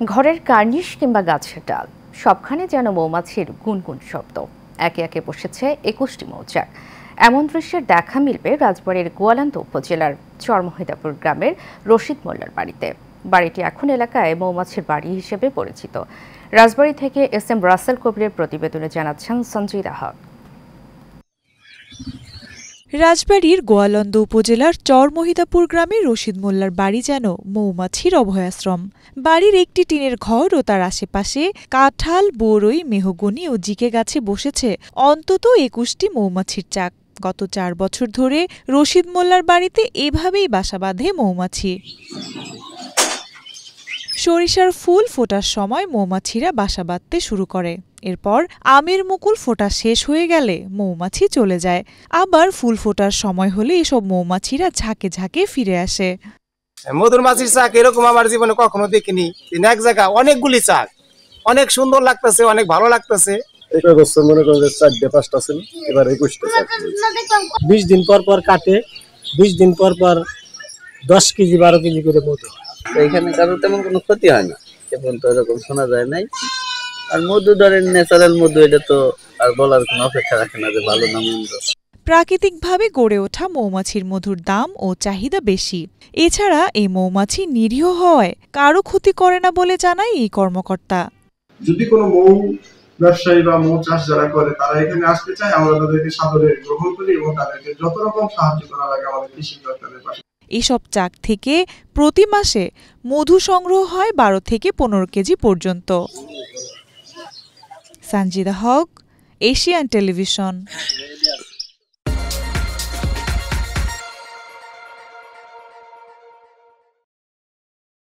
ঘরের কার্নিশ কিংবা গাছের ডাল সবখানে যেন মৌমাছির গুনগুন শব্দ। একে একে বসেছে ২১টি মৌচাক। এমন দৃশ্যের দেখা মিলবে রাজবাড়ীর গোয়ালন্দ উপজেলার চরমহিদাপুর গ্রামের রশিদ মোল্লার বাড়িতে। বাড়িটি এখন এলাকায় মৌমাছির বাড়ি হিসেবে পরিচিত। রাজবাড়ী থেকে এস এম রাসেল কবিরের প্রতিবেদনে জানাচ্ছেন সঞ্জিদা হক। রাজবাড়ীর গোয়ালন্দ উপজেলার চরমহিদাপুর গ্রামে রশিদ মোল্লার বাড়ি যেন মৌমাছির অভয়াশ্রম। বাড়ির একটি টিনের ঘর ও তার আশেপাশে কাঁঠাল, বরই, মেহগনি ও জিকে গাছে বসেছে অন্তত ২১টি মৌমাছির চাক। গত ৪ বছর ধরে রশিদ মোল্লার বাড়িতে এভাবেই বাসা বাঁধে মৌমাছি। সরিষার ফুল ফোটার সময় মৌমাছিরা বাসা বাঁধতে শুরু করে। এরপর আমের মুকুল ফোটা শেষ হয়ে গেলে মৌমাছি চলে যায়। আবার ফুল ফোটার সময় হলে এসব মৌমাছিরা ঝাঁকে ঝাঁকে ফিরে আসে। মধুর মাছির চাক এরকম আমার জীবনে কখনো দেখিনি। এক জায়গা অনেকগুলি চাক, অনেক সুন্দর লাগতেছে, অনেক ভালো লাগতেছে। মনে করেন ৪-৫টা ছিল, এবার ২১টা চাক। ২০ দিন পর পর কাটে, ২০ দিন পর পর ১০ কেজি ১২ কেজি করে মধু। এখানে কারো তেমন কোনো ক্ষতি হয় না, এখন তো এরকম শোনা যায় নাই। আর মধু ধরেন ন্যাচারাল মধু, এটা তো আর বলার কোনো অপেক্ষা রাখে না যে ভালো না মন্দ। প্রাকৃতিকভাবে গড়ে ওঠা মৌমাছির মধুর দাম ও চাহিদা বেশি। এছাড়া এই মৌমাছি নিরীহ হওয়ায় কারো ক্ষতি করে না বলে জানায় এই কর্মকর্তা। যদি কোনো মৌ ব্যবসায়ী বা মৌ চাষ যারা করে তারা এখানে আসতে চায়, আমরা তাদেরকে সাদরে গ্রহণ করি এবং তাদেরকে যত রকম সাহায্য করা লাগে আমাদের কৃষি দপ্তরের পাশে। এসব চাক থেকে প্রতি মাসে মধু সংগ্রহ হয় ১২ থেকে ১৫ কেজি পর্যন্ত। সঞ্জিদা হক, এশিয়ান টেলিভিশন।